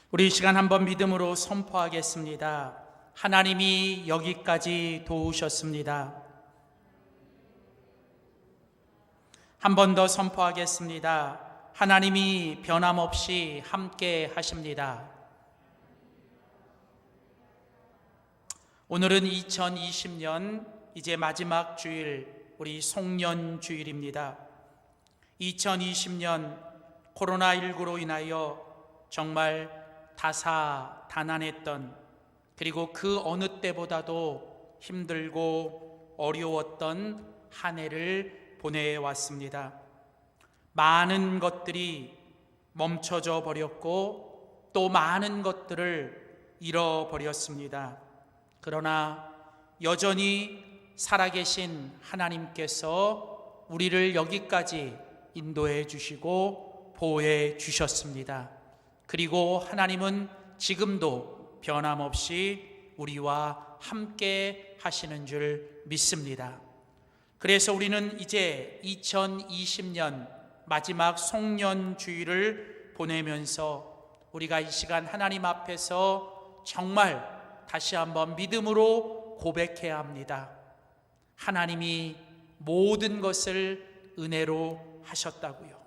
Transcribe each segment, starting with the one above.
우리 이 시간 한번 믿음으로 선포하겠습니다. 하나님이 여기까지 도우셨습니다. 한 번 더 선포하겠습니다. 하나님이 변함없이 함께 하십니다. 오늘은 2020년 이제 마지막 주일, 우리 송년 주일입니다. 2020년 코로나19로 인하여 정말 다사다난했던, 그리고 그 어느 때보다도 힘들고 어려웠던 한 해를 보내왔습니다. 많은 것들이 멈춰져 버렸고 또 많은 것들을 잃어버렸습니다. 그러나 여전히 살아계신 하나님께서 우리를 여기까지 인도해 주시고 보호해 주셨습니다. 그리고 하나님은 지금도 변함없이 우리와 함께 하시는 줄 믿습니다. 그래서 우리는 이제 2020년 마지막 송년주일을 보내면서 우리가 이 시간 하나님 앞에서 정말 다시 한번 믿음으로 고백해야 합니다. 하나님이 모든 것을 은혜로 하셨다고요.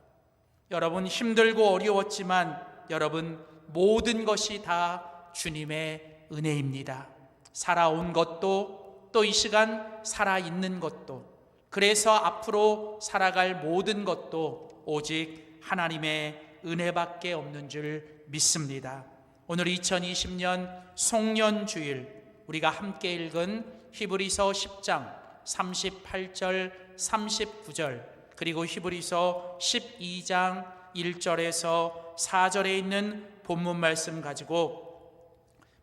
여러분, 힘들고 어려웠지만 여러분, 모든 것이 다 주님의 은혜입니다. 살아온 것도, 또 이 시간 살아있는 것도, 그래서 앞으로 살아갈 모든 것도 오직 하나님의 은혜밖에 없는 줄 믿습니다. 오늘 2020년 송년주일 우리가 함께 읽은 히브리서 10장 38절 39절, 그리고 히브리서 12장 1절에서 4절에 있는 본문 말씀 가지고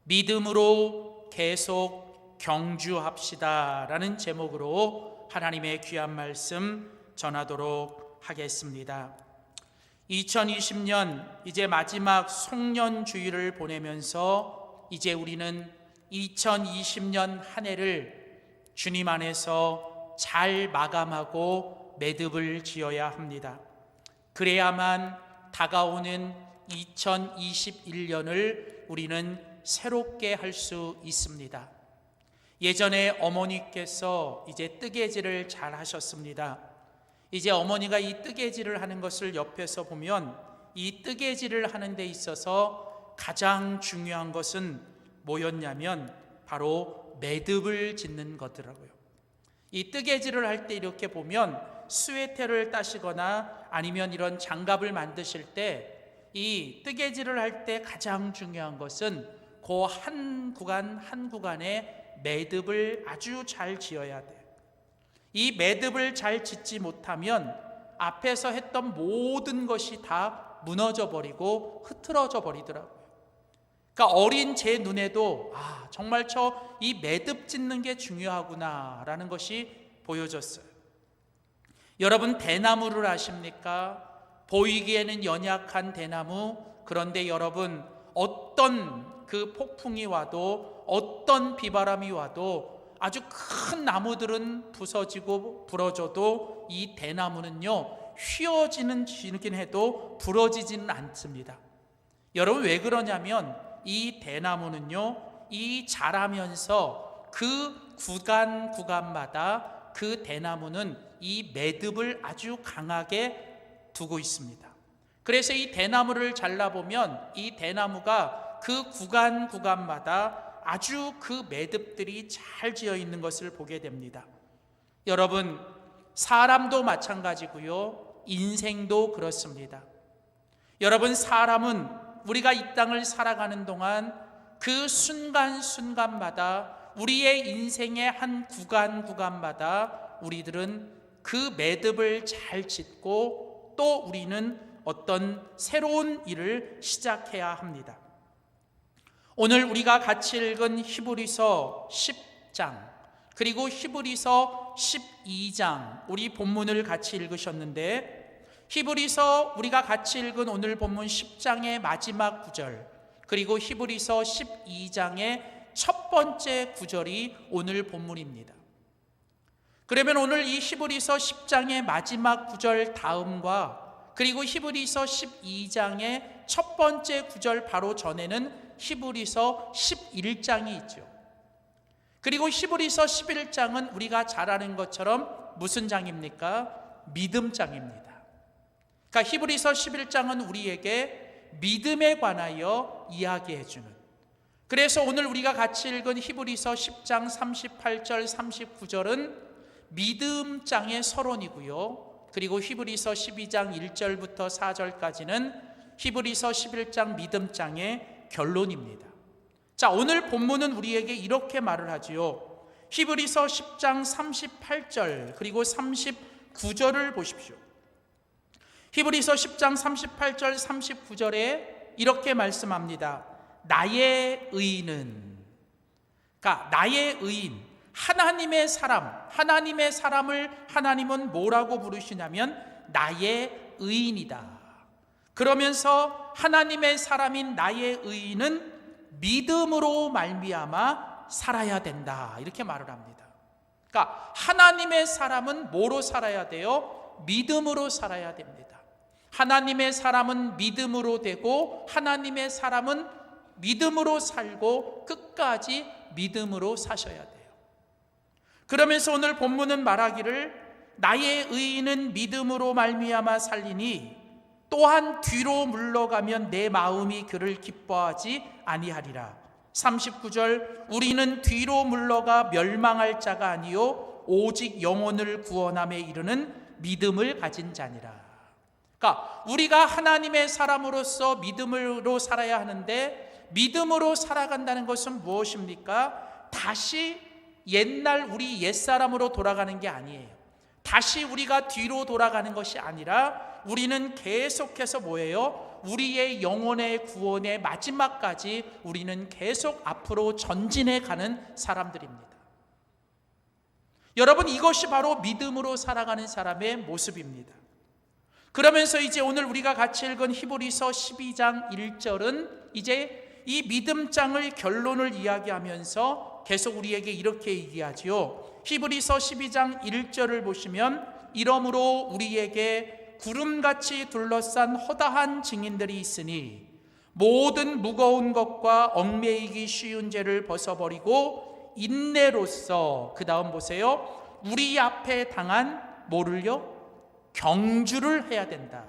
믿음으로 계속 경주합시다 라는 제목으로 하나님의 귀한 말씀 전하도록 하겠습니다. 2020년 이제 마지막 송년주일을 보내면서 이제 우리는 2020년 한 해를 주님 안에서 잘 마감하고 매듭을 지어야 합니다. 그래야만 다가오는 2021년을 우리는 새롭게 할 수 있습니다. 예전에 어머니께서 이제 뜨개질을 잘 하셨습니다. 이제 어머니가 이 뜨개질을 하는 것을 옆에서 보면 이 뜨개질을 하는 데 있어서 가장 중요한 것은 뭐였냐면 바로 매듭을 짓는 거더라고요. 이 뜨개질을 할 때 이렇게 보면 스웨터를 따시거나 아니면 이런 장갑을 만드실 때 이 뜨개질을 할 때 가장 중요한 것은 그 한 구간 한 구간에 매듭을 아주 잘 지어야 돼요. 이 매듭을 잘 짓지 못하면 앞에서 했던 모든 것이 다 무너져 버리고 흐트러져 버리더라고요. 그러니까 어린 제 눈에도 정말 이 매듭 짓는 게 중요하구나라는 것이 보여졌어요. 여러분, 대나무를 아십니까? 보이기에는 연약한 대나무, 그런데 여러분, 어떤 그 폭풍이 와도 어떤 비바람이 와도 아주 큰 나무들은 부서지고 부러져도 이 대나무는요, 휘어지긴 해도 부러지지는 않습니다. 여러분, 왜 그러냐면 이 대나무는요, 이 자라면서 그 구간마다 그 대나무는 이 매듭을 아주 강하게 두고 있습니다. 그래서 이 대나무를 잘라보면 이 대나무가 그 구간마다 아주 그 매듭들이 잘 지어 있는 것을 보게 됩니다. 여러분, 사람도 마찬가지고요, 인생도 그렇습니다. 여러분, 사람은 우리가 이 땅을 살아가는 동안 그 순간순간마다 우리의 인생의 한 구간마다 우리들은 그 매듭을 잘 짓고 또 우리는 어떤 새로운 일을 시작해야 합니다. 오늘 우리가 같이 읽은 히브리서 10장 그리고 히브리서 12장 우리 본문을 같이 읽으셨는데, 히브리서 우리가 같이 읽은 오늘 본문 10장의 마지막 구절, 그리고 히브리서 12장의 첫 번째 구절이 오늘 본문입니다. 그러면 오늘 이 히브리서 10장의 마지막 구절 다음과 그리고 히브리서 12장의 첫 번째 구절 바로 전에는 히브리서 11장이 있죠. 그리고 히브리서 11장은 우리가 잘 아는 것처럼 무슨 장입니까? 믿음장입니다. 그러니까 히브리서 11장은 우리에게 믿음에 관하여 이야기해주는, 그래서 오늘 우리가 같이 읽은 히브리서 10장 38절 39절은 믿음장의 서론이고요. 그리고 히브리서 12장 1절부터 4절까지는 히브리서 11장 믿음장의 결론입니다. 자, 오늘 본문은 우리에게 이렇게 말을 하지요. 히브리서 10장 38절 그리고 39절을 보십시오. 히브리서 10장 38절 39절에 이렇게 말씀합니다. 나의 의인은, 그러니까 나의 의인, 하나님의 사람, 하나님의 사람을 하나님은 뭐라고 부르시냐면 나의 의인이다. 그러면서 하나님의 사람인 나의 의인은 믿음으로 말미암아 살아야 된다, 이렇게 말을 합니다. 그러니까 하나님의 사람은 뭐로 살아야 돼요? 믿음으로 살아야 됩니다. 하나님의 사람은 믿음으로 되고 하나님의 사람은 믿음으로 살고 끝까지 믿음으로 사셔야 돼요. 그러면서 오늘 본문은 말하기를 나의 의인은 믿음으로 말미암아 살리니 또한 뒤로 물러가면 내 마음이 그를 기뻐하지 아니하리라. 39절 우리는 뒤로 물러가 멸망할 자가 아니요 오직 영혼을 구원함에 이르는 믿음을 가진 자니라. 그러니까 우리가 하나님의 사람으로서 믿음으로 살아야 하는데, 믿음으로 살아간다는 것은 무엇입니까? 다시 옛날 우리 옛사람으로 돌아가는 게 아니에요. 다시 우리가 뒤로 돌아가는 것이 아니라 우리는 계속해서 뭐예요? 우리의 영혼의 구원의 마지막까지 우리는 계속 앞으로 전진해 가는 사람들입니다. 여러분, 이것이 바로 믿음으로 살아가는 사람의 모습입니다. 그러면서 이제 오늘 우리가 같이 읽은 히브리서 12장 1절은 이제 이 믿음장의 결론을 이야기하면서 계속 우리에게 이렇게 얘기하지요. 히브리서 12장 1절을 보시면 이러므로 우리에게 구름같이 둘러싼 허다한 증인들이 있으니 모든 무거운 것과 얽매이기 쉬운 죄를 벗어버리고 인내로써, 그 다음 보세요, 우리 앞에 당한 뭐를요? 경주를 해야 된다.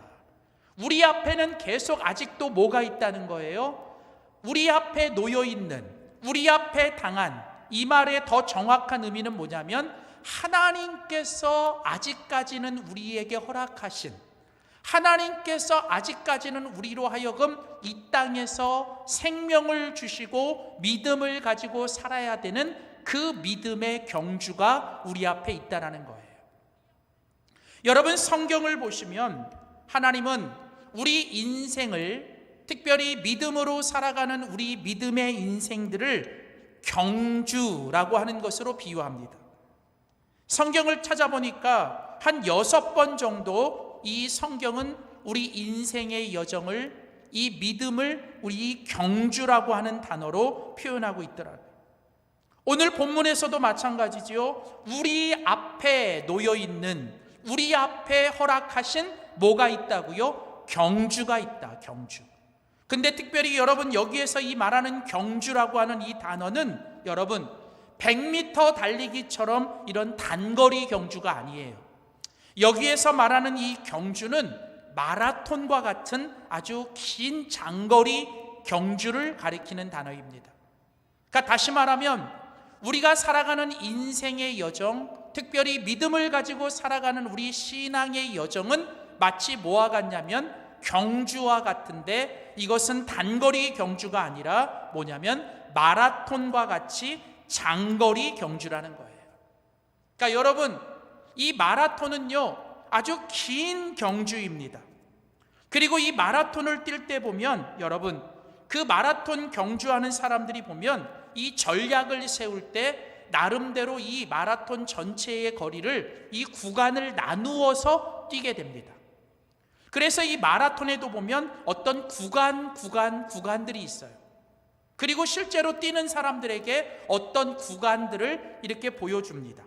우리 앞에는 계속 아직도 뭐가 있다는 거예요? 우리 앞에 놓여있는, 우리 앞에 당한, 이 말의 더 정확한 의미는 뭐냐면 하나님께서 아직까지는 우리에게 허락하신, 하나님께서 아직까지는 우리로 하여금 이 땅에서 생명을 주시고 믿음을 가지고 살아야 되는 그 믿음의 경주가 우리 앞에 있다는 거예요. 여러분, 성경을 보시면 하나님은 우리 인생을, 특별히 믿음으로 살아가는 우리 믿음의 인생들을 경주라고 하는 것으로 비유합니다. 성경을 찾아보니까 한 6번 정도 이 성경은 우리 인생의 여정을, 이 믿음을 우리 경주라고 하는 단어로 표현하고 있더라고요. 오늘 본문에서도 마찬가지지요. 우리 앞에 놓여있는, 우리 앞에 허락하신 뭐가 있다고요? 경주가 있다, 경주. 근데 특별히 여러분, 여기에서 이 말하는 경주라고 하는 이 단어는 여러분 100m 달리기처럼 이런 단거리 경주가 아니에요. 여기에서 말하는 이 경주는 마라톤과 같은 아주 긴 장거리 경주를 가리키는 단어입니다. 그러니까 다시 말하면 우리가 살아가는 인생의 여정, 특별히 믿음을 가지고 살아가는 우리 신앙의 여정은 마치 뭐와 같냐면 경주와 같은데, 이것은 단거리 경주가 아니라 뭐냐면 마라톤과 같이 장거리 경주라는 거예요. 그러니까 여러분, 이 마라톤은요 아주 긴 경주입니다. 그리고 이 마라톤을 뛸 때 보면 여러분, 그 마라톤 경주하는 사람들이 보면 이 전략을 세울 때 나름대로 이 마라톤 전체의 거리를, 이 구간을 나누어서 뛰게 됩니다. 그래서 이 마라톤에도 보면 어떤 구간들이 있어요. 그리고 실제로 뛰는 사람들에게 어떤 구간들을 이렇게 보여줍니다.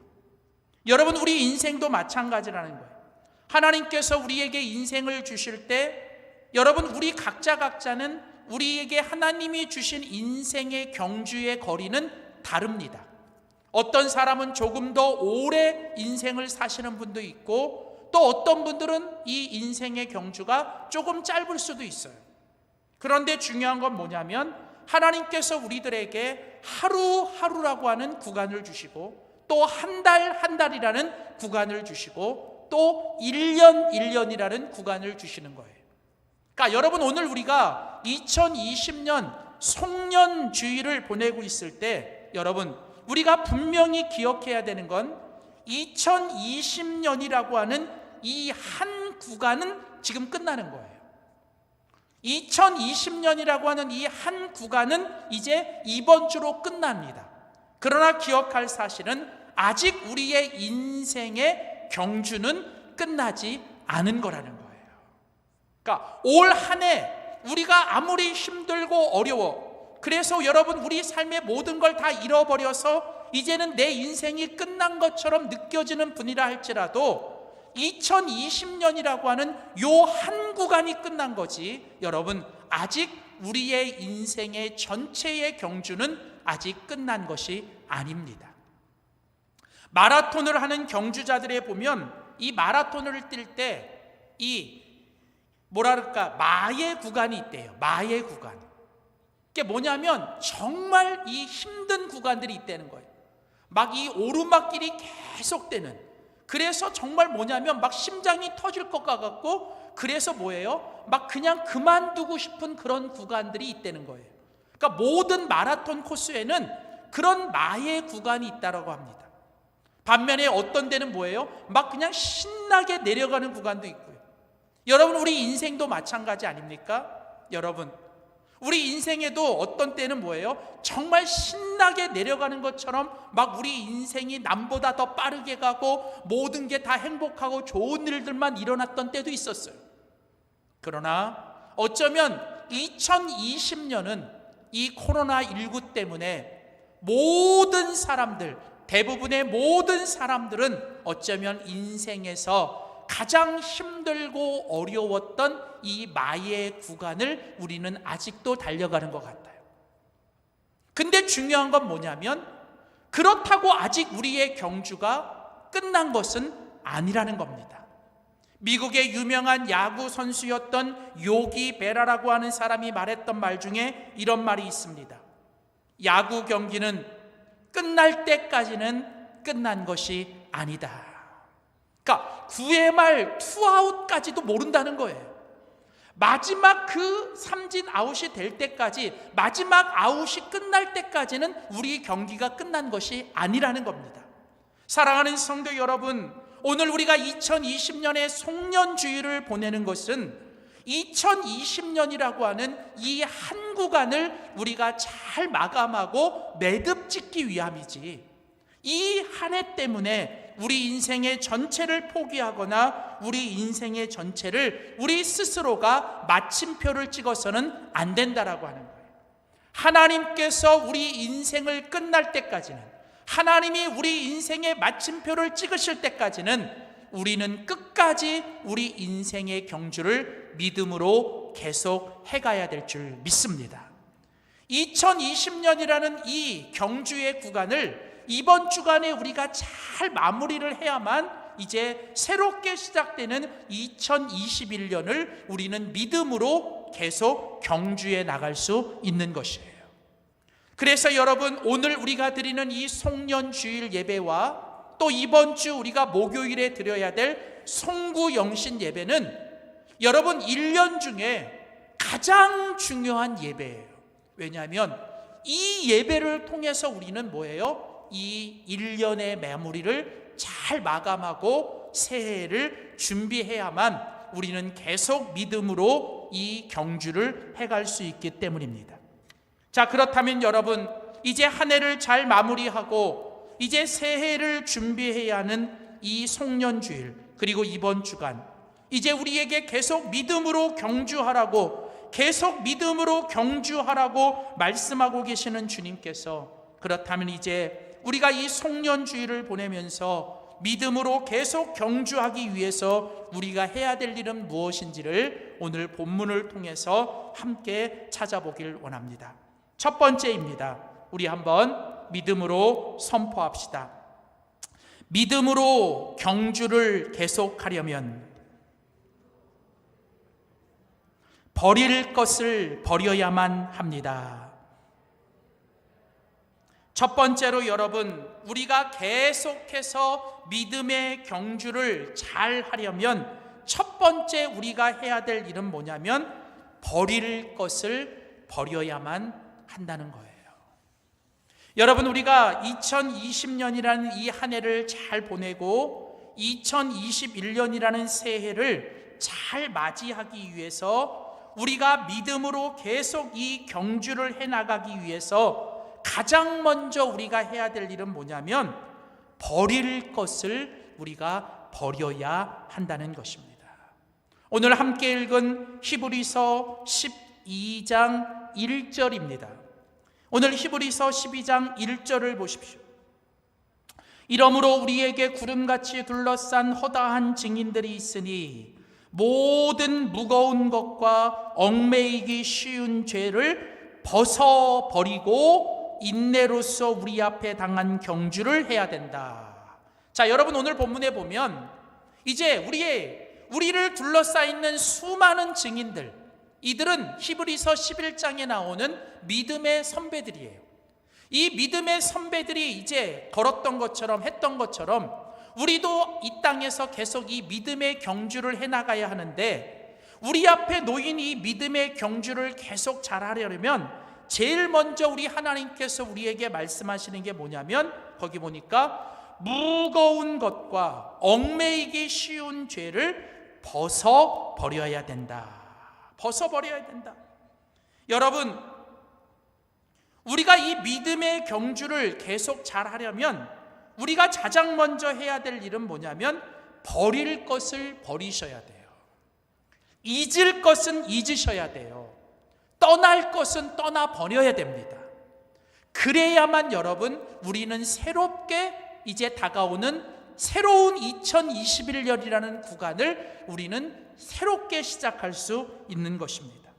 여러분, 우리 인생도 마찬가지라는 거예요. 하나님께서 우리에게 인생을 주실 때 여러분, 우리 각자는 우리에게 하나님이 주신 인생의 경주의 거리는 다릅니다. 어떤 사람은 조금 더 오래 인생을 사시는 분도 있고, 또 어떤 분들은 이 인생의 경주가 조금 짧을 수도 있어요. 그런데 중요한 건 뭐냐면, 하나님께서 우리들에게 하루하루라고 하는 구간을 주시고, 또 한 달이라는 구간을 주시고, 또 1년이라는 구간을 주시는 거예요. 그러니까 여러분, 오늘 우리가 2020년 송년주일을 보내고 있을 때, 여러분, 우리가 분명히 기억해야 되는 건 2020년이라고 하는 이 한 구간은 지금 끝나는 거예요. 2020년이라고 하는 이 한 구간은 이제 이번 주로 끝납니다. 그러나 기억할 사실은 아직 우리의 인생의 경주는 끝나지 않은 거라는 거예요. 그러니까 올 한 해 우리가 아무리 힘들고 어려워, 그래서 여러분, 우리 삶의 모든 걸 다 잃어버려서 이제는 내 인생이 끝난 것처럼 느껴지는 분이라 할지라도 2020년이라고 하는 요 한 구간이 끝난 거지, 여러분, 아직 우리의 인생의 전체의 경주는 아직 끝난 것이 아닙니다. 마라톤을 하는 경주자들에 보면 이 마라톤을 뛸 때 이 마의 구간이 있대요. 마의 구간. 그게 뭐냐면 정말 이 힘든 구간들이 있다는 거예요. 막 이 오르막길이 계속되는, 그래서 정말 뭐냐면 막 심장이 터질 것 같고, 그래서 뭐예요? 막 그냥 그만두고 싶은 그런 구간들이 있다는 거예요. 그러니까 모든 마라톤 코스에는 그런 마의 구간이 있다고 합니다. 반면에 어떤 데는 뭐예요? 막 그냥 신나게 내려가는 구간도 있고요. 여러분, 우리 인생도 마찬가지 아닙니까? 여러분, 우리 인생에도 어떤 때는 뭐예요? 정말 신나게 내려가는 것처럼 막 우리 인생이 남보다 더 빠르게 가고 모든 게 다 행복하고 좋은 일들만 일어났던 때도 있었어요. 그러나 어쩌면 2020년은 이 코로나19 때문에 모든 사람들, 대부분의 모든 사람들은 어쩌면 인생에서 가장 힘들고 어려웠던 이 마의 구간을 우리는 아직도 달려가는 것 같아요. 근데 중요한 건 뭐냐면, 그렇다고 아직 우리의 경주가 끝난 것은 아니라는 겁니다. 미국의 유명한 야구 선수였던 요기 베라라고 하는 사람이 말했던 말 중에 이런 말이 있습니다. 야구 경기는 끝날 때까지는 끝난 것이 아니다. 그러니까 9회 말 투아웃까지도 모른다는 거예요. 마지막 그 삼진 아웃이 될 때까지, 마지막 아웃이 끝날 때까지는 우리 경기가 끝난 것이 아니라는 겁니다. 사랑하는 성도 여러분, 오늘 우리가 2020년의 송년주일을 보내는 것은 2020년이라고 하는 이 한 구간을 우리가 잘 마감하고 매듭 짓기 위함이지, 이 한 해 때문에 우리 인생의 전체를 포기하거나 우리 인생의 전체를 우리 스스로가 마침표를 찍어서는 안 된다라고 하는 거예요. 하나님께서 우리 인생을 끝날 때까지는, 하나님이 우리 인생의 마침표를 찍으실 때까지는 우리는 끝까지 우리 인생의 경주를 믿음으로 계속 해가야 될 줄 믿습니다. 2020년이라는 이 경주의 구간을 이번 주간에 우리가 잘 마무리를 해야만 이제 새롭게 시작되는 2021년을 우리는 믿음으로 계속 경주해 나갈 수 있는 것이에요. 그래서 여러분, 오늘 우리가 드리는 이 송년주일 예배와 또 이번 주 우리가 목요일에 드려야 될 송구영신 예배는 여러분 1년 중에 가장 중요한 예배예요. 왜냐하면 이 예배를 통해서 우리는 뭐예요? 이 1년의 마무리를 잘 마감하고 새해를 준비해야만 우리는 계속 믿음으로 이 경주를 해갈 수 있기 때문입니다. 자, 그렇다면 여러분, 이제 한 해를 잘 마무리하고 이제 새해를 준비해야 하는 이 송년주일, 그리고 이번 주간, 이제 우리에게 계속 믿음으로 경주하라고, 계속 믿음으로 경주하라고 말씀하고 계시는 주님께서, 그렇다면 이제 우리가 이 송년주일을 보내면서 믿음으로 계속 경주하기 위해서 우리가 해야 될 일은 무엇인지를 오늘 본문을 통해서 함께 찾아보길 원합니다. 첫 번째입니다. 우리 한번 믿음으로 선포합시다. 믿음으로 경주를 계속하려면 버릴 것을 버려야만 합니다. 첫 번째로 여러분, 우리가 계속해서 믿음의 경주를 잘 하려면 첫 번째 우리가 해야 될 일은 뭐냐면 버릴 것을 버려야만 한다는 거예요. 여러분, 우리가 2020년이라는 이 한 해를 잘 보내고 2021년이라는 새해를 잘 맞이하기 위해서 우리가 믿음으로 계속 이 경주를 해나가기 위해서 가장 먼저 우리가 해야 될 일은 뭐냐면 버릴 것을 우리가 버려야 한다는 것입니다. 오늘 함께 읽은 히브리서 12장 1절입니다. 오늘 히브리서 12장 1절을 보십시오. 이러므로 우리에게 구름같이 둘러싼 허다한 증인들이 있으니 모든 무거운 것과 얽매이기 쉬운 죄를 벗어버리고 인내로서 우리 앞에 당한 경주를 해야 된다. 자, 여러분, 오늘 본문에 보면 이제 우리를 둘러싸여 있는 수많은 증인들, 이들은 히브리서 11장에 나오는 믿음의 선배들이에요. 이 믿음의 선배들이 이제 걸었던 것처럼 했던 것처럼 우리도 이 땅에서 계속 이 믿음의 경주를 해나가야 하는데, 우리 앞에 놓인 이 믿음의 경주를 계속 잘하려면 제일 먼저 우리 하나님께서 우리에게 말씀하시는 게 뭐냐면, 거기 보니까 무거운 것과 얽매이기 쉬운 죄를 벗어버려야 된다. 벗어버려야 된다. 여러분, 우리가 이 믿음의 경주를 계속 잘하려면 우리가 가장 먼저 해야 될 일은 뭐냐면 버릴 것을 버리셔야 돼요. 잊을 것은 잊으셔야 돼요. 떠날 것은 떠나버려야 됩니다. 그래야만 여러분, 우리는 새롭게 이제 다가오는 새로운 2021년이라는 구간을 우리는 새롭게 시작할 수 있는 것입니다.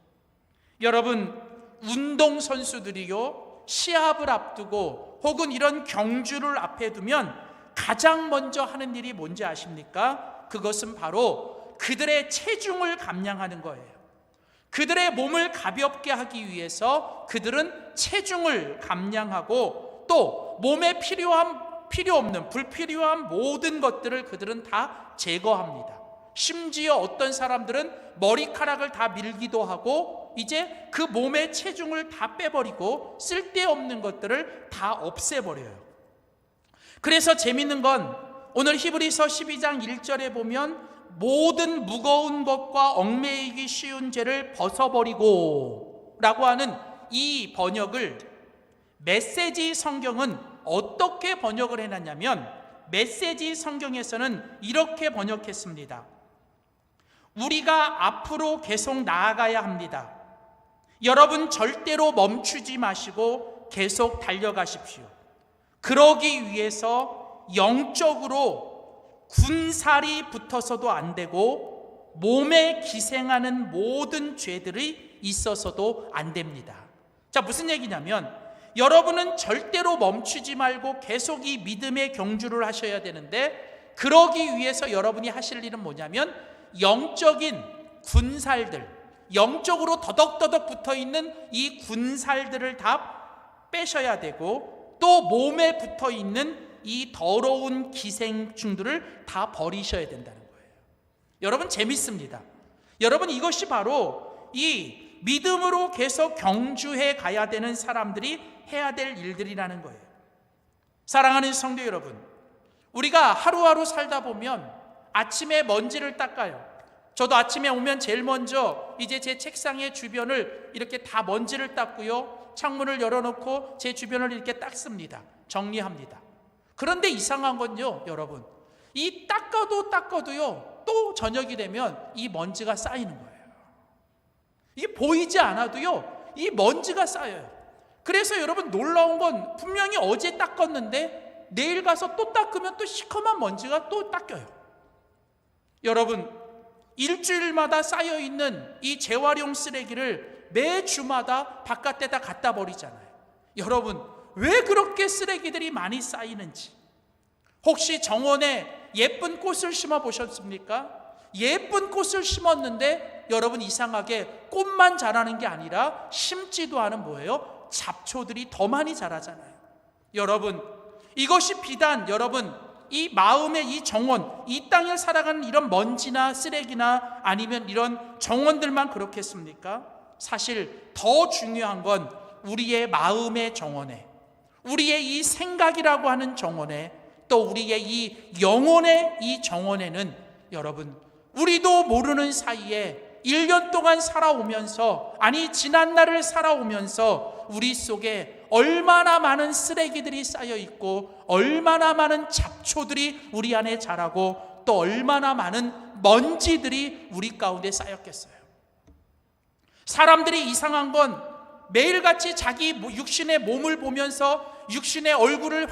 여러분, 운동선수들이요, 시합을 앞두고 혹은 이런 경주를 앞에 두면 가장 먼저 하는 일이 뭔지 아십니까? 그것은 바로 그들의 체중을 감량하는 거예요. 그들의 몸을 가볍게 하기 위해서 그들은 체중을 감량하고 또 몸에 필요 없는 불필요한 모든 것들을 그들은 다 제거합니다. 심지어 어떤 사람들은 머리카락을 다 밀기도 하고 이제 그 몸의 체중을 다 빼버리고 쓸데없는 것들을 다 없애버려요. 그래서 재밌는 건 오늘 히브리서 12장 1절에 보면 모든 무거운 것과 얽매이기 쉬운 죄를 벗어버리고 라고 하는 이 번역을 메시지 성경은 어떻게 번역을 해놨냐면, 메시지 성경에서는 이렇게 번역했습니다. 우리가 앞으로 계속 나아가야 합니다. 여러분, 절대로 멈추지 마시고 계속 달려가십시오. 그러기 위해서 영적으로 군살이 붙어서도 안 되고 몸에 기생하는 모든 죄들이 있어서도 안 됩니다. 자, 무슨 얘기냐면 여러분은 절대로 멈추지 말고 계속 이 믿음의 경주를 하셔야 되는데, 그러기 위해서 여러분이 하실 일은 뭐냐면 영적인 군살들, 영적으로 더덕더덕 붙어있는 이 군살들을 다 빼셔야 되고, 또 몸에 붙어있는 이 더러운 기생충들을 다 버리셔야 된다는 거예요. 여러분, 재밌습니다. 여러분, 이것이 바로 이 믿음으로 계속 경주해 가야 되는 사람들이 해야 될 일들이라는 거예요. 사랑하는 성도 여러분, 우리가 하루하루 살다 보면 아침에 먼지를 닦아요. 저도 아침에 오면 제일 먼저 이제 제 책상의 주변을 이렇게 다 먼지를 닦고요, 창문을 열어놓고 제 주변을 이렇게 닦습니다. 정리합니다. 그런데 이상한 건요, 여러분, 이 닦아도요 또 저녁이 되면 이 먼지가 쌓이는 거예요. 이게 보이지 않아도요 이 먼지가 쌓여요. 그래서 여러분, 놀라운 건 분명히 어제 닦았는데 내일 가서 또 닦으면 또 시커먼 먼지가 또 닦여요. 여러분, 일주일마다 쌓여있는 이 재활용 쓰레기를 매주마다 바깥에다 갖다 버리잖아요. 여러분, 왜 그렇게 쓰레기들이 많이 쌓이는지, 혹시 정원에 예쁜 꽃을 심어 보셨습니까? 예쁜 꽃을 심었는데 여러분, 이상하게 꽃만 자라는 게 아니라 심지도 않은 뭐예요? 잡초들이 더 많이 자라잖아요. 여러분, 이것이 비단 여러분 이 마음의 이 정원, 이 땅을 살아가는 이런 먼지나 쓰레기나 아니면 이런 정원들만 그렇겠습니까? 사실 더 중요한 건 우리의 마음의 정원에, 우리의 이 생각이라고 하는 정원에, 또 우리의 이 영혼의 이 정원에는 여러분, 우리도 모르는 사이에 1년 동안 살아오면서, 아니 지난 날을 살아오면서 우리 속에 얼마나 많은 쓰레기들이 쌓여 있고, 얼마나 많은 잡초들이 우리 안에 자라고, 또 얼마나 많은 먼지들이 우리 가운데 쌓였겠어요. 사람들이 이상한 건 매일같이 자기 육신의 몸을 보면서 육신의 얼굴을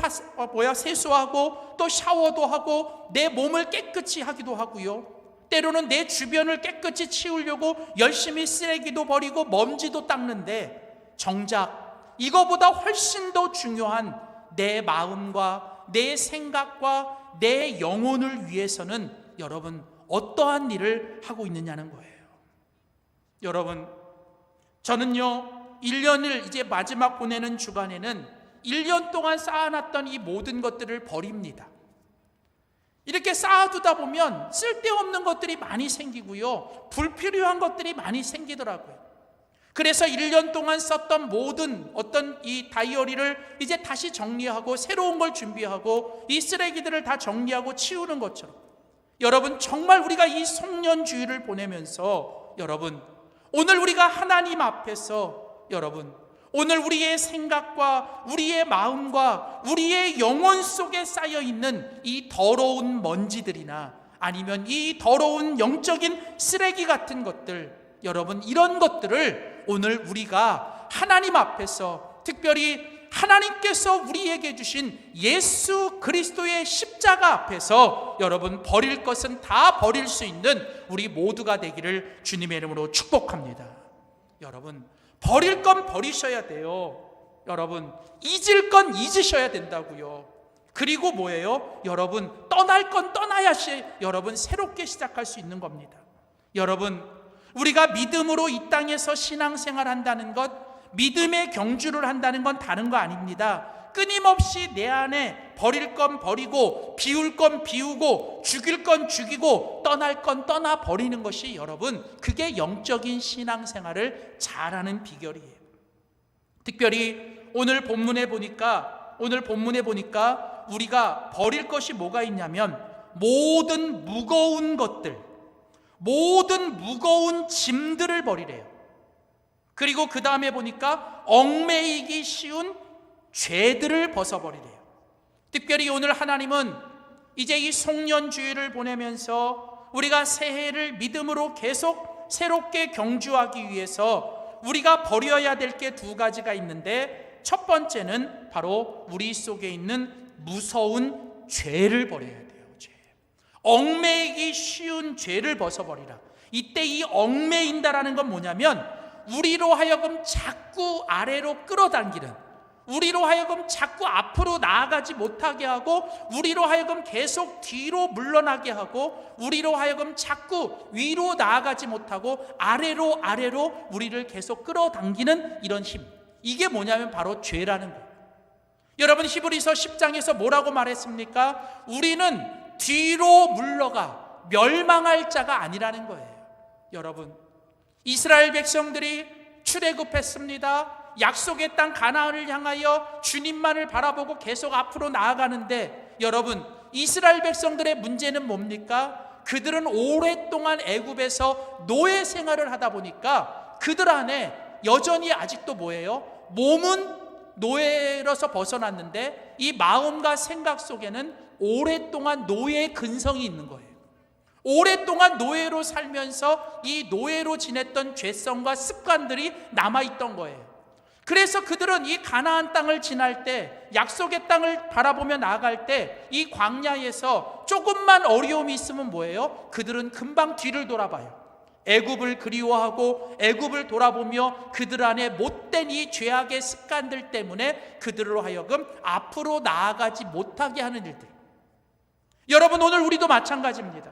세수하고 또 샤워도 하고 내 몸을 깨끗이 하기도 하고요, 때로는 내 주변을 깨끗이 치우려고 열심히 쓰레기도 버리고 먼지도 닦는데, 정작 이거보다 훨씬 더 중요한 내 마음과 내 생각과 내 영혼을 위해서는 여러분 어떠한 일을 하고 있느냐는 거예요. 여러분, 저는요 1년을 이제 마지막 보내는 주간에는 1년 동안 쌓아놨던 이 모든 것들을 버립니다. 이렇게 쌓아두다 보면 쓸데없는 것들이 많이 생기고요, 불필요한 것들이 많이 생기더라고요. 그래서 1년 동안 썼던 모든 어떤 이 다이어리를 이제 다시 정리하고 새로운 걸 준비하고 이 쓰레기들을 다 정리하고 치우는 것처럼, 여러분 정말 우리가 이 송년주일을 보내면서 여러분, 오늘 우리가 하나님 앞에서 여러분, 오늘 우리의 생각과 우리의 마음과 우리의 영혼 속에 쌓여있는 이 더러운 먼지들이나 아니면 이 더러운 영적인 쓰레기 같은 것들, 여러분 이런 것들을 오늘 우리가 하나님 앞에서, 특별히 하나님께서 우리에게 주신 예수 그리스도의 십자가 앞에서 여러분 버릴 것은 다 버릴 수 있는 우리 모두가 되기를 주님의 이름으로 축복합니다. 여러분, 버릴 건 버리셔야 돼요. 여러분, 잊을 건 잊으셔야 된다고요. 그리고 뭐예요? 여러분, 떠날 건 떠나야지 여러분 새롭게 시작할 수 있는 겁니다. 여러분, 우리가 믿음으로 이 땅에서 신앙생활 한다는 것, 믿음의 경주를 한다는 건 다른 거 아닙니다. 끊임없이 내 안에 버릴 건 버리고, 비울 건 비우고, 죽일 건 죽이고, 떠날 건 떠나 버리는 것이 여러분, 그게 영적인 신앙생활을 잘하는 비결이에요. 특별히 오늘 본문에 보니까 우리가 버릴 것이 뭐가 있냐면 모든 무거운 것들, 모든 무거운 짐들을 버리래요. 그리고 그 다음에 보니까 얽매이기 쉬운 죄들을 벗어버리래요. 특별히 오늘 하나님은 이제 이 송년주일을 보내면서 우리가 새해를 믿음으로 계속 새롭게 경주하기 위해서 우리가 버려야 될 게 두 가지가 있는데, 첫 번째는 바로 우리 속에 있는 무서운 죄를 버려야 돼요. 죄. 얽매이기 쉬운 죄를 벗어버리라. 이때 이 얽매인다라는 건 뭐냐면 우리로 하여금 자꾸 아래로 끌어당기는, 우리로 하여금 자꾸 앞으로 나아가지 못하게 하고, 우리로 하여금 계속 뒤로 물러나게 하고, 우리로 하여금 자꾸 위로 나아가지 못하고 아래로 우리를 계속 끌어당기는 이런 힘, 이게 뭐냐면 바로 죄라는 거예요. 여러분, 히브리서 10장에서 뭐라고 말했습니까? 우리는 뒤로 물러가 멸망할 자가 아니라는 거예요. 여러분, 이스라엘 백성들이 출애굽했습니다. 약속의 땅 가나안을 향하여 주님만을 바라보고 계속 앞으로 나아가는데, 여러분 이스라엘 백성들의 문제는 뭡니까? 그들은 오랫동안 애굽에서 노예 생활을 하다 보니까 그들 안에 여전히 아직도 뭐예요? 몸은 노예로서 벗어났는데 이 마음과 생각 속에는 오랫동안 노예의 근성이 있는 거예요. 오랫동안 노예로 살면서 이 노예로 지냈던 죄성과 습관들이 남아있던 거예요. 그래서 그들은 이 가나안 땅을 지날 때, 약속의 땅을 바라보며 나아갈 때 이 광야에서 조금만 어려움이 있으면 뭐예요? 그들은 금방 뒤를 돌아봐요. 애굽을 그리워하고 애굽을 돌아보며 그들 안에 못된 이 죄악의 습관들 때문에 그들로 하여금 앞으로 나아가지 못하게 하는 일들. 여러분, 오늘 우리도 마찬가지입니다.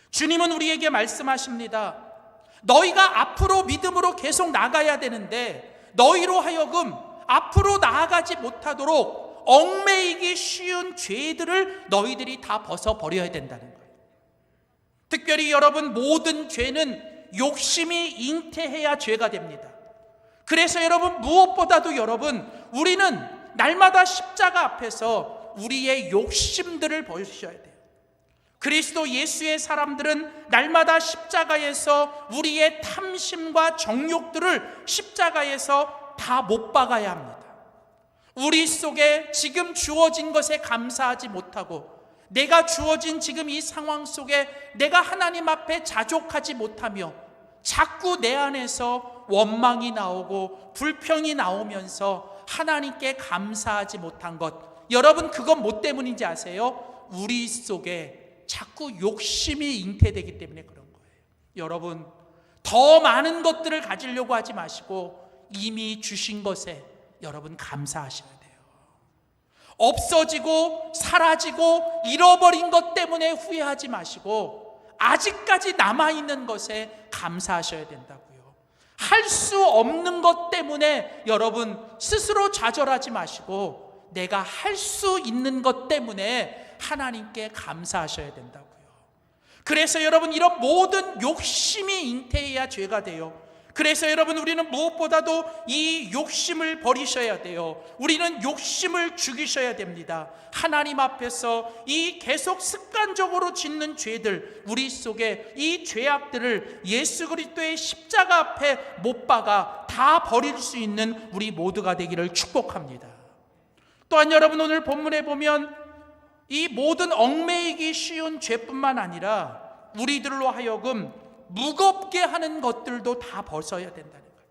주님은 우리에게 말씀하십니다. 너희가 앞으로 믿음으로 계속 나가야 되는데 너희로 하여금 앞으로 나아가지 못하도록 얽매이기 쉬운 죄들을 너희들이 다 벗어버려야 된다는 거예요. 특별히 여러분, 모든 죄는 욕심이 잉태해야 죄가 됩니다. 그래서 여러분, 무엇보다도 여러분, 우리는 날마다 십자가 앞에서 우리의 욕심들을 버리셔야 돼요. 그리스도 예수의 사람들은 날마다 십자가에서 우리의 탐심과 정욕들을 십자가에서 다 못 박아야 합니다. 우리 속에 지금 주어진 것에 감사하지 못하고 내가 주어진 지금 이 상황 속에 내가 하나님 앞에 자족하지 못하며 자꾸 내 안에서 원망이 나오고 불평이 나오면서 하나님께 감사하지 못한 것, 여러분, 그건 뭐 때문인지 아세요? 우리 속에 자꾸 욕심이 잉태되기 때문에 그런 거예요. 여러분, 더 많은 것들을 가지려고 하지 마시고 이미 주신 것에 여러분 감사하셔야 돼요. 없어지고 사라지고 잃어버린 것 때문에 후회하지 마시고 아직까지 남아있는 것에 감사하셔야 된다고요. 할 수 없는 것 때문에 여러분 스스로 좌절하지 마시고 내가 할 수 있는 것 때문에 하나님께 감사하셔야 된다고요. 그래서 여러분, 이런 모든 욕심이 잉태해야 죄가 돼요. 그래서 여러분, 우리는 무엇보다도 이 욕심을 버리셔야 돼요. 우리는 욕심을 죽이셔야 됩니다. 하나님 앞에서 이 계속 습관적으로 짓는 죄들, 우리 속에 이 죄악들을 예수 그리스도의 십자가 앞에 못 박아 다 버릴 수 있는 우리 모두가 되기를 축복합니다. 또한 여러분, 오늘 본문에 보면 이 모든 얽매이기 쉬운 죄뿐만 아니라 우리들로 하여금 무겁게 하는 것들도 다 벗어야 된다는 거예요.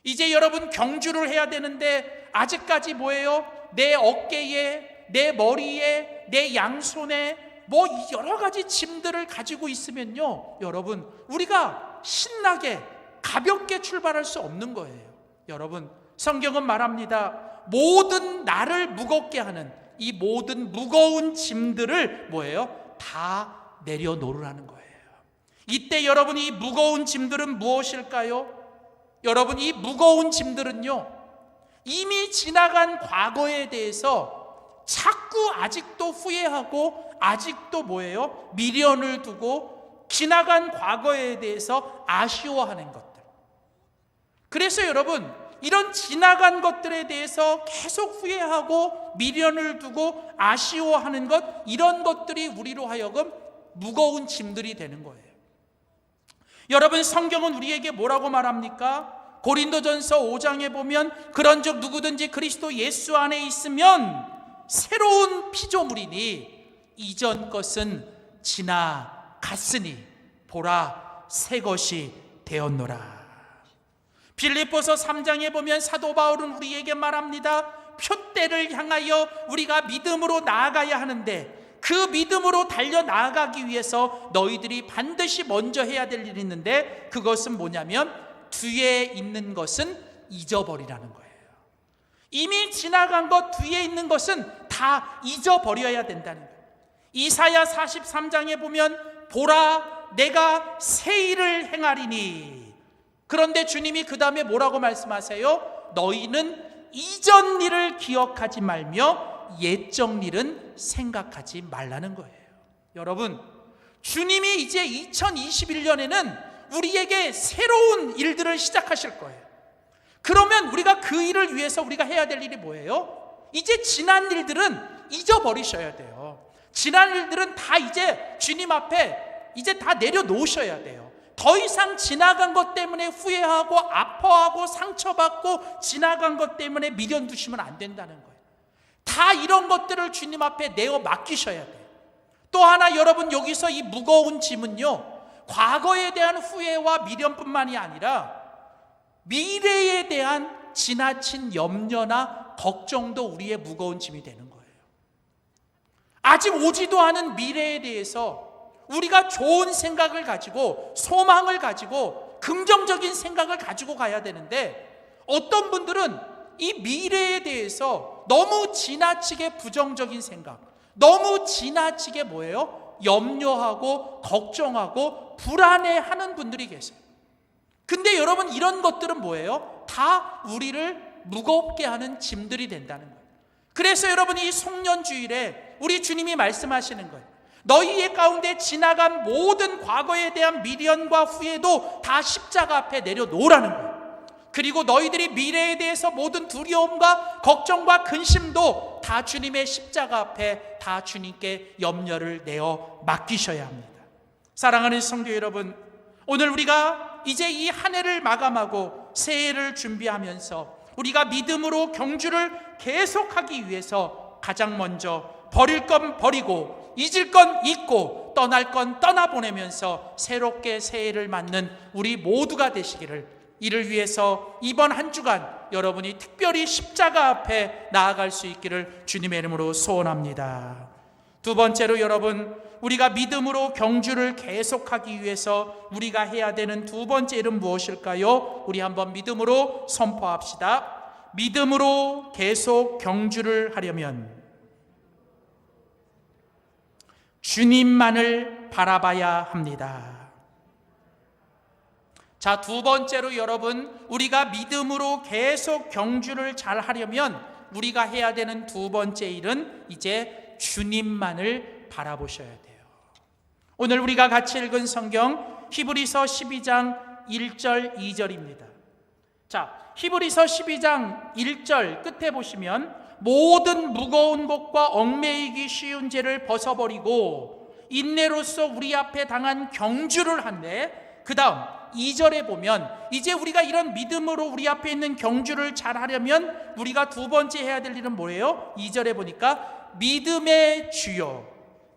이제 여러분, 경주를 해야 되는데 아직까지 뭐예요? 내 어깨에, 내 머리에, 내 양손에 뭐 여러 가지 짐들을 가지고 있으면요, 여러분, 우리가 신나게 가볍게 출발할 수 없는 거예요. 여러분, 성경은 말합니다. 모든 나를 무겁게 하는 이 모든 무거운 짐들을 뭐예요? 다 내려놓으라는 거예요. 이때 여러분, 이 무거운 짐들은 무엇일까요? 여러분, 이 무거운 짐들은요, 이미 지나간 과거에 대해서 자꾸 아직도 후회하고 아직도 뭐예요? 미련을 두고 지나간 과거에 대해서 아쉬워하는 것들. 그래서 여러분, 이런 지나간 것들에 대해서 계속 후회하고 미련을 두고 아쉬워하는 것, 이런 것들이 우리로 하여금 무거운 짐들이 되는 거예요. 여러분, 성경은 우리에게 뭐라고 말합니까? 고린도전서 5장에 보면 그런즉 누구든지 그리스도 예수 안에 있으면 새로운 피조물이니 이전 것은 지나갔으니 보라 새 것이 되었노라. 빌립보서 3장에 보면 사도 바울은 우리에게 말합니다. 표대를 향하여 우리가 믿음으로 나아가야 하는데 그 믿음으로 달려나가기 위해서 너희들이 반드시 먼저 해야 될 일이 있는데 그것은 뭐냐면 뒤에 있는 것은 잊어버리라는 거예요. 이미 지나간 것, 뒤에 있는 것은 다 잊어버려야 된다는 거예요. 이사야 43장에 보면 보라 내가 새 일을 행하리니, 그런데 주님이 그 다음에 뭐라고 말씀하세요? 너희는 이전 일을 기억하지 말며 옛적 일은 생각하지 말라는 거예요. 여러분, 주님이 이제 2021년에는 우리에게 새로운 일들을 시작하실 거예요. 그러면 우리가 그 일을 위해서 우리가 해야 될 일이 뭐예요? 이제 지난 일들은 잊어버리셔야 돼요. 지난 일들은 다 이제 주님 앞에 이제 다 내려놓으셔야 돼요. 더 이상 지나간 것 때문에 후회하고 아파하고 상처받고 지나간 것 때문에 미련 두시면 안 된다는 거예요. 다 이런 것들을 주님 앞에 내어 맡기셔야 돼요. 또 하나, 여러분, 여기서 이 무거운 짐은요, 과거에 대한 후회와 미련뿐만이 아니라 미래에 대한 지나친 염려나 걱정도 우리의 무거운 짐이 되는 거예요. 아직 오지도 않은 미래에 대해서 우리가 좋은 생각을 가지고 소망을 가지고 긍정적인 생각을 가지고 가야 되는데, 어떤 분들은 이 미래에 대해서 너무 지나치게 부정적인 생각, 너무 지나치게 뭐예요? 염려하고 걱정하고 불안해하는 분들이 계세요. 근데 여러분, 이런 것들은 뭐예요? 다 우리를 무겁게 하는 짐들이 된다는 거예요. 그래서 여러분, 이 송년주일에 우리 주님이 말씀하시는 거예요. 너희의 가운데 지나간 모든 과거에 대한 미련과 후회도 다 십자가 앞에 내려놓으라는 거예요. 그리고 너희들이 미래에 대해서 모든 두려움과 걱정과 근심도 다 주님의 십자가 앞에 다 주님께 염려를 내어 맡기셔야 합니다. 사랑하는 성도 여러분, 오늘 우리가 이제 이 한 해를 마감하고 새해를 준비하면서 우리가 믿음으로 경주를 계속하기 위해서 가장 먼저 버릴 건 버리고 잊을 건 잊고 떠날 건 떠나보내면서 새롭게 새해를 맞는 우리 모두가 되시기를, 이를 위해서 이번 한 주간 여러분이 특별히 십자가 앞에 나아갈 수 있기를 주님의 이름으로 소원합니다. 두 번째로 여러분, 우리가 믿음으로 경주를 계속하기 위해서 우리가 해야 되는 두 번째 일은 무엇일까요? 우리 한번 믿음으로 선포합시다. 믿음으로 계속 경주를 하려면 주님만을 바라봐야 합니다. 자, 두 번째로 여러분, 우리가 믿음으로 계속 경주를 잘 하려면 우리가 해야 되는 두 번째 일은 이제 주님만을 바라보셔야 돼요. 오늘 우리가 같이 읽은 성경 히브리서 12장 1절 2절입니다. 자, 히브리서 12장 1절 끝에 보시면 모든 무거운 것과 얽매이기 쉬운 죄를 벗어버리고 인내로서 우리 앞에 당한 경주를 한데, 그 다음 2절에 보면 이제 우리가 이런 믿음으로 우리 앞에 있는 경주를 잘 하려면 우리가 두 번째 해야 될 일은 뭐예요? 2절에 보니까 믿음의 주요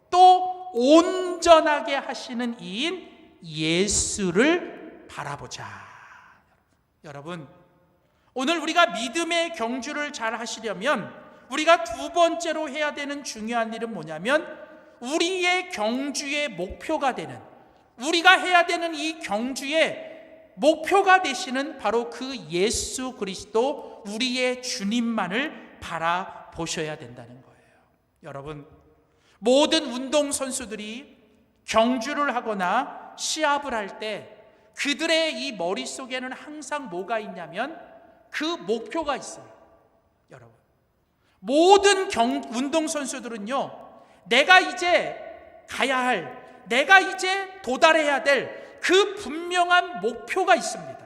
또 온전하게 하시는 이인 예수를 바라보자. 여러분, 오늘 우리가 믿음의 경주를 잘 하시려면 우리가 두 번째로 해야 되는 중요한 일은 뭐냐면, 우리의 경주의 목표가 되는, 우리가 해야 되는 이 경주의 목표가 되시는 바로 그 예수 그리스도, 우리의 주님만을 바라보셔야 된다는 거예요. 여러분, 모든 운동선수들이 경주를 하거나 시합을 할 때 그들의 이 머릿속에는 항상 뭐가 있냐면 그 목표가 있어요. 여러분, 모든 운동선수들은요, 내가 이제 가야 할, 내가 이제 도달해야 될 그 분명한 목표가 있습니다.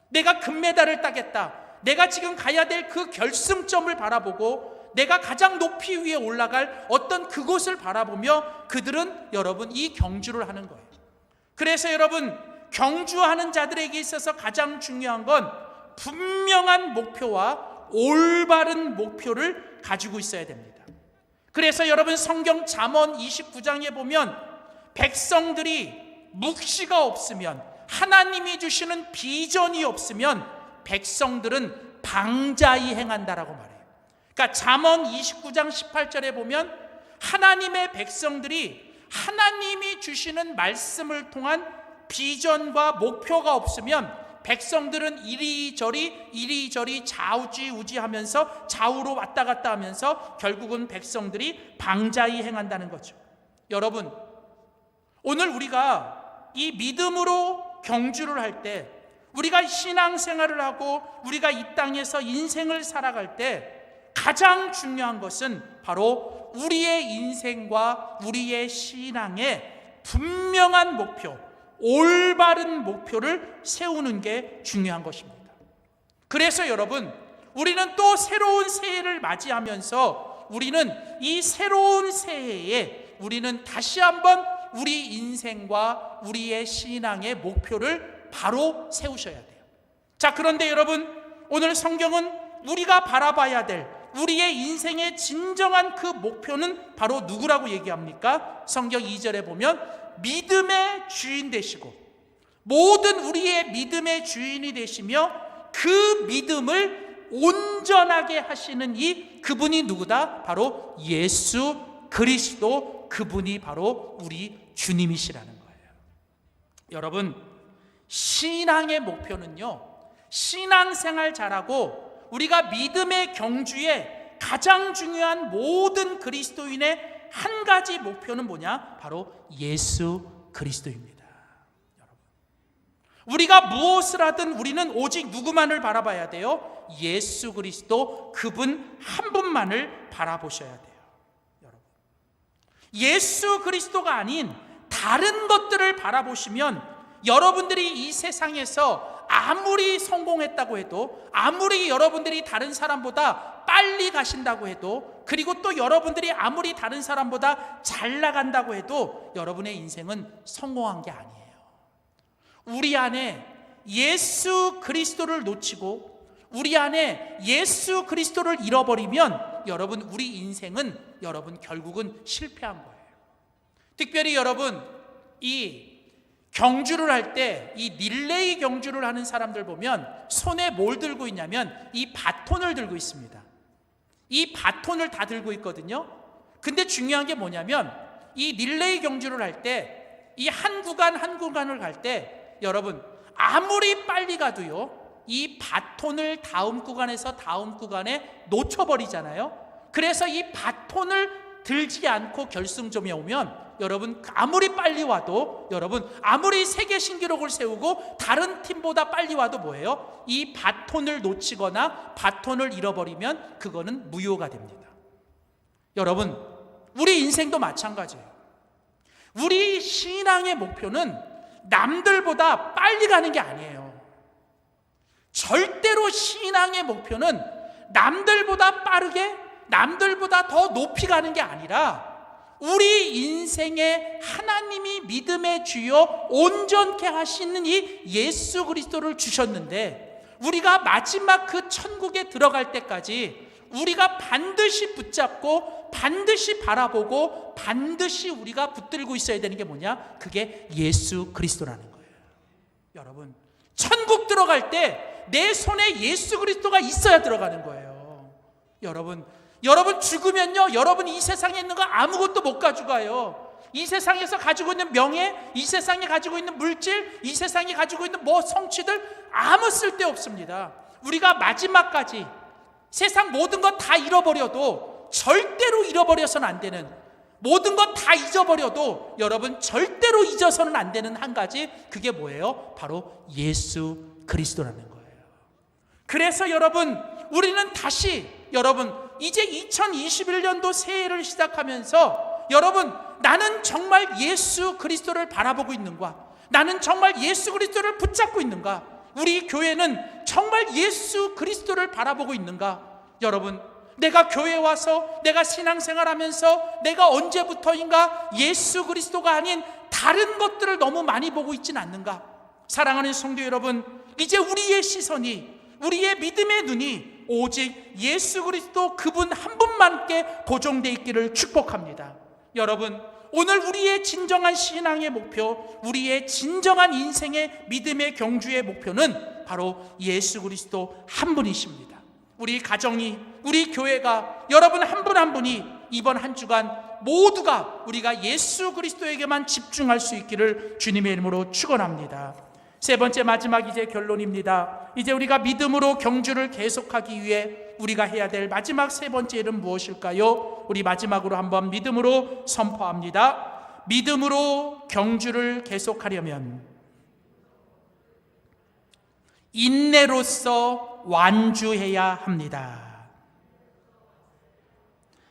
내가 금메달을 따겠다, 내가 지금 가야 될 그 결승점을 바라보고 내가 가장 높이 위에 올라갈 어떤 그곳을 바라보며 그들은 여러분 이 경주를 하는 거예요. 그래서 여러분, 경주하는 자들에게 있어서 가장 중요한 건 분명한 목표와 올바른 목표를 가지고 있어야 됩니다. 그래서 여러분, 성경 잠언 29장에 보면 백성들이 묵시가 없으면, 하나님이 주시는 비전이 없으면 백성들은 방자히 행한다라고 말해요. 그러니까 잠언 29장 18절에 보면 하나님의 백성들이 하나님이 주시는 말씀을 통한 비전과 목표가 없으면 백성들은 이리저리 좌우지우지하면서 좌우로 왔다 갔다 하면서 결국은 백성들이 방자히 행한다는 거죠. 여러분, 오늘 우리가 이 믿음으로 경주를 할 때, 우리가 신앙생활을 하고 우리가 이 땅에서 인생을 살아갈 때 가장 중요한 것은 바로 우리의 인생과 우리의 신앙의 분명한 목표, 올바른 목표를 세우는 게 중요한 것입니다. 그래서 여러분, 우리는 또 새로운 새해를 맞이하면서 우리는 이 새로운 새해에 우리는 다시 한번 우리 인생과 우리의 신앙의 목표를 바로 세우셔야 돼요. 자, 그런데 여러분, 오늘 성경은 우리가 바라봐야 될 우리의 인생의 진정한 그 목표는 바로 누구라고 얘기합니까? 성경 2절에 보면 믿음의 주인 되시고, 모든 우리의 믿음의 주인이 되시며 그 믿음을 온전하게 하시는 이 그분이 누구다? 바로 예수 그리스도, 그분이 바로 우리 주님이시라는 거예요. 여러분, 신앙의 목표는요, 신앙생활 잘하고 우리가 믿음의 경주에 가장 중요한 모든 그리스도인의 한 가지 목표는 뭐냐? 바로 예수 그리스도입니다. 여러분, 우리가 무엇을 하든 우리는 오직 누구만을 바라봐야 돼요? 예수 그리스도, 그분 한 분만을 바라보셔야 돼요. 여러분, 예수 그리스도가 아닌 다른 것들을 바라보시면 여러분들이 이 세상에서 아무리 성공했다고 해도, 아무리 여러분들이 다른 사람보다 빨리 가신다고 해도, 그리고 또 여러분들이 아무리 다른 사람보다 잘 나간다고 해도 여러분의 인생은 성공한 게 아니에요. 우리 안에 예수 그리스도를 놓치고 우리 안에 예수 그리스도를 잃어버리면 여러분, 우리 인생은 여러분 결국은 실패한 거예요. 특별히 여러분, 이 경주를 할 때, 이 릴레이 경주를 하는 사람들 보면 손에 뭘 들고 있냐면 이 바톤을 들고 있습니다. 이 바톤을 다 들고 있거든요. 근데 중요한 게 뭐냐면 이 릴레이 경주를 할 때, 이 한 구간 한 구간을 갈 때 여러분, 아무리 빨리 가도요, 이 바톤을 다음 구간에서 다음 구간에 놓쳐버리잖아요. 그래서 이 바톤을 들지 않고 결승점에 오면 여러분, 아무리 빨리 와도, 여러분 아무리 세계 신기록을 세우고 다른 팀보다 빨리 와도 뭐예요? 이 바톤을 놓치거나 바톤을 잃어버리면 그거는 무효가 됩니다. 여러분, 우리 인생도 마찬가지예요. 우리 신앙의 목표는 남들보다 빨리 가는 게 아니에요. 절대로 신앙의 목표는 남들보다 빠르게, 남들보다 더 높이 가는 게 아니라 우리 인생에 하나님이 믿음의 주요 온전케 하시는 이 예수 그리스도를 주셨는데, 우리가 마지막 그 천국에 들어갈 때까지 우리가 반드시 붙잡고 반드시 바라보고 반드시 우리가 붙들고 있어야 되는 게 뭐냐? 그게 예수 그리스도라는 거예요. 여러분, 천국 들어갈 때 내 손에 예수 그리스도가 있어야 들어가는 거예요. 여러분 죽으면요, 여러분 이 세상에 있는 거 아무것도 못 가져가요. 이 세상에서 가지고 있는 명예, 이 세상에 가지고 있는 물질, 이 세상에 가지고 있는 성취들 아무 쓸데 없습니다. 우리가 마지막까지 세상 모든 것 다 잃어버려도 절대로 잃어버려서는 안 되는, 모든 것 다 잊어버려도 여러분 절대로 잊어서는 안 되는 한 가지, 그게 뭐예요? 바로 예수 그리스도라는 거예요. 그래서 여러분, 우리는 다시, 여러분 이제 2021년도 새해를 시작하면서 여러분, 나는 정말 예수 그리스도를 바라보고 있는가? 나는 정말 예수 그리스도를 붙잡고 있는가? 우리 교회는 정말 예수 그리스도를 바라보고 있는가? 여러분, 내가 교회 와서, 내가 신앙생활하면서 내가 언제부터인가 예수 그리스도가 아닌 다른 것들을 너무 많이 보고 있진 않는가? 사랑하는 성도 여러분, 이제 우리의 시선이, 우리의 믿음의 눈이 오직 예수 그리스도 그분 한 분만께 고정되어 있기를 축복합니다. 여러분, 오늘 우리의 진정한 신앙의 목표, 우리의 진정한 인생의 믿음의 경주의 목표는 바로 예수 그리스도 한 분이십니다. 우리 가정이, 우리 교회가, 여러분 한 분 한 분이 이번 한 주간 모두가 우리가 예수 그리스도에게만 집중할 수 있기를 주님의 이름으로 축원합니다. 세 번째, 마지막 이제 결론입니다. 이제 우리가 믿음으로 경주를 계속하기 위해 우리가 해야 될 마지막 세 번째 일은 무엇일까요? 우리 마지막으로 한번 믿음으로 선포합니다. 믿음으로 경주를 계속하려면 인내로서 완주해야 합니다.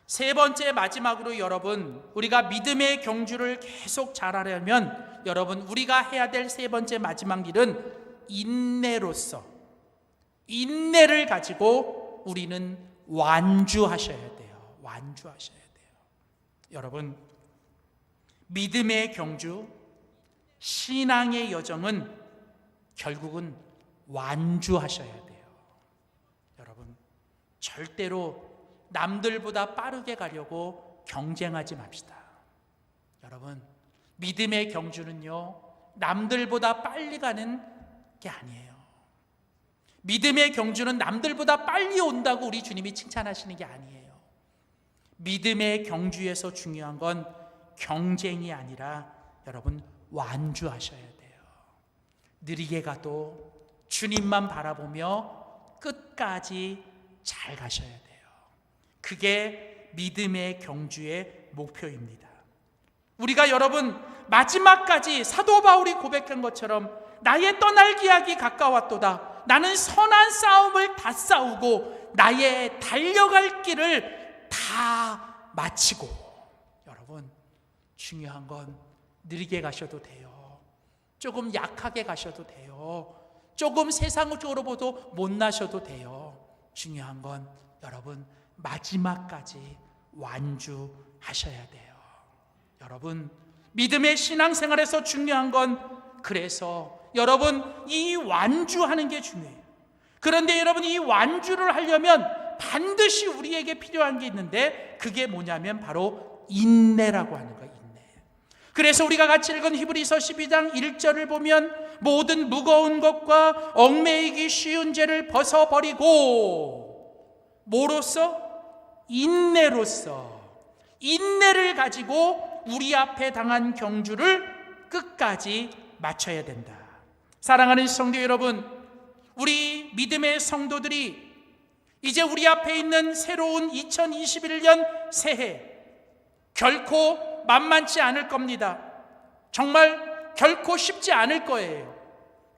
세 번째, 마지막으로 여러분, 우리가 믿음의 경주를 계속 잘하려면 여러분, 우리가 해야 될 세 번째 마지막 일은 인내로서, 인내를 가지고 우리는 완주하셔야 돼요. 완주하셔야 돼요. 여러분, 믿음의 경주, 신앙의 여정은 결국은 완주하셔야 돼요. 여러분, 절대로 남들보다 빠르게 가려고 경쟁하지 맙시다. 여러분, 믿음의 경주는요, 남들보다 빨리 가는 게 아니에요. 믿음의 경주는 남들보다 빨리 온다고 우리 주님이 칭찬하시는 게 아니에요. 믿음의 경주에서 중요한 건 경쟁이 아니라 여러분 완주하셔야 돼요. 느리게 가도 주님만 바라보며 끝까지 잘 가셔야 돼요. 그게 믿음의 경주의 목표입니다. 우리가 여러분 마지막까지 사도 바울이 고백한 것처럼 나의 떠날 기약이 가까웠도다. 나는 선한 싸움을 다 싸우고 나의 달려갈 길을 다 마치고. 여러분 중요한 건 느리게 가셔도 돼요. 조금 약하게 가셔도 돼요. 조금 세상적으로 봐도 못나셔도 돼요. 중요한 건 여러분 마지막까지 완주하셔야 돼요. 여러분 믿음의 신앙생활에서 중요한 건 그래서 여러분 이 완주하는 게 중요해요. 그런데 여러분 이 완주를 하려면 반드시 우리에게 필요한 게 있는데 그게 뭐냐면 바로 인내라고 하는 거예요. 인내. 그래서 우리가 같이 읽은 히브리서 12장 1절을 보면 모든 무거운 것과 얽매이기 쉬운 죄를 벗어버리고 뭐로써? 인내로써. 인내를 가지고 우리 앞에 당한 경주를 끝까지 마쳐야 된다. 사랑하는 성도 여러분, 우리 믿음의 성도들이 이제 우리 앞에 있는 새로운 2021년 새해 결코 만만치 않을 겁니다. 정말 결코 쉽지 않을 거예요.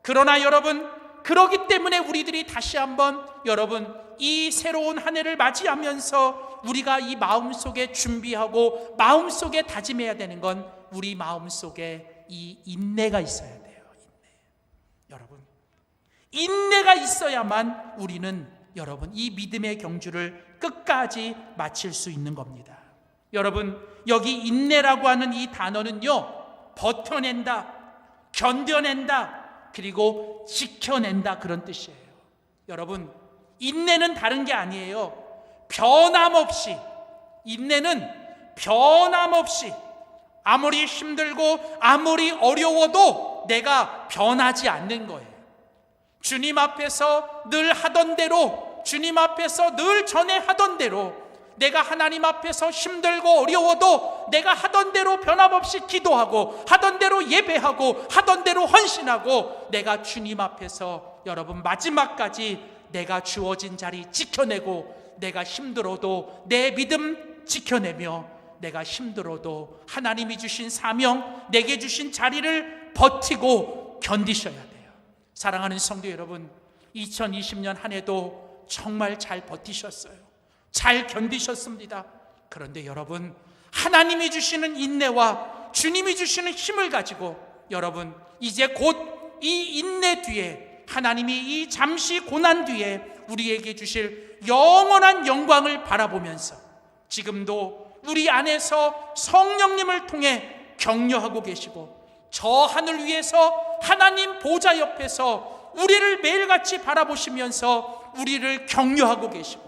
그러나 여러분, 그러기 때문에 우리들이 다시 한번 여러분 이 새로운 한 해를 맞이하면서 우리가 이 마음속에 준비하고 마음속에 다짐해야 되는 건 우리 마음속에 이 인내가 있어야 돼요. 인내. 여러분 인내가 있어야만 우리는 여러분 이 믿음의 경주를 끝까지 마칠 수 있는 겁니다. 여러분 여기 인내라고 하는 이 단어는요, 버텨낸다, 견뎌낸다, 그리고 지켜낸다, 그런 뜻이에요. 여러분 인내는 다른 게 아니에요. 변함없이, 인내는 변함없이 아무리 힘들고 아무리 어려워도 내가 변하지 않는 거예요. 주님 앞에서 늘 하던 대로, 주님 앞에서 늘 전에 하던 대로, 내가 하나님 앞에서 힘들고 어려워도 내가 하던 대로 변함없이 기도하고 하던 대로 예배하고 하던 대로 헌신하고 내가 주님 앞에서 여러분 마지막까지 내가 주어진 자리 지켜내고, 내가 힘들어도 내 믿음 지켜내며, 내가 힘들어도 하나님이 주신 사명, 내게 주신 자리를 버티고 견디셔야 돼요. 사랑하는 성도 여러분, 2020년 한 해도 정말 잘 버티셨어요. 잘 견디셨습니다. 그런데 여러분 하나님이 주시는 인내와 주님이 주시는 힘을 가지고 여러분 이제 곧 이 인내 뒤에 하나님이 이 잠시 고난 뒤에 우리에게 주실 영원한 영광을 바라보면서 지금도 우리 안에서 성령님을 통해 격려하고 계시고, 저 하늘 위에서 하나님 보좌 옆에서 우리를 매일같이 바라보시면서 우리를 격려하고 계시고,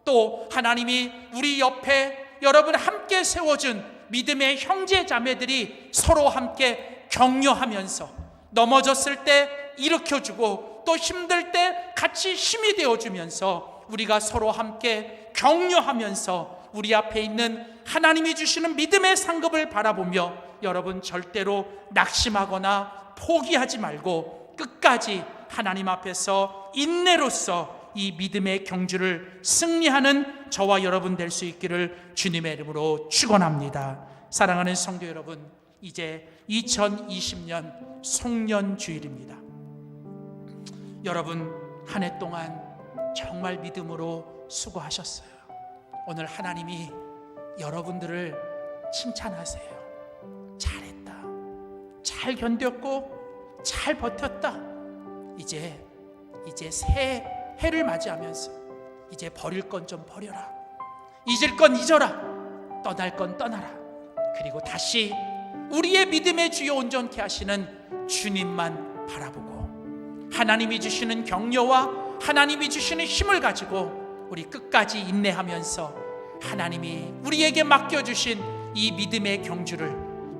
또 하나님이 우리 옆에 여러분 함께 세워준 믿음의 형제 자매들이 서로 함께 격려하면서 넘어졌을 때 일으켜주고 또 힘들 때 같이 힘이 되어주면서 우리가 서로 함께 격려하면서 우리 앞에 있는 하나님이 주시는 믿음의 상급을 바라보며 여러분 절대로 낙심하거나 포기하지 말고 끝까지 하나님 앞에서 인내로서 이 믿음의 경주를 승리하는 저와 여러분 될 수 있기를 주님의 이름으로 축원합니다. 사랑하는 성도 여러분, 이제 2020년 송년주일입니다. 여러분 한 해 동안 정말 믿음으로 수고하셨어요. 오늘 하나님이 여러분들을 칭찬하세요. 잘했다, 잘 견뎠고 잘 버텼다. 이제 새 해를 맞이하면서 이제 버릴 건 좀 버려라, 잊을 건 잊어라, 떠날 건 떠나라. 그리고 다시 우리의 믿음의 주요 온전케 하시는 주님만 바라보고 하나님이 주시는 격려와 하나님이 주시는 힘을 가지고 우리 끝까지 인내하면서 하나님이 우리에게 맡겨주신 이 믿음의 경주를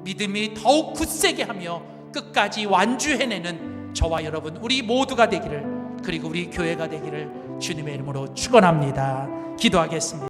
믿음이 더욱 굳세게 하며 끝까지 완주해내는 저와 여러분 우리 모두가 되기를 그리고 우리 교회가 되기를 주님의 이름으로 축원합니다. 기도하겠습니다.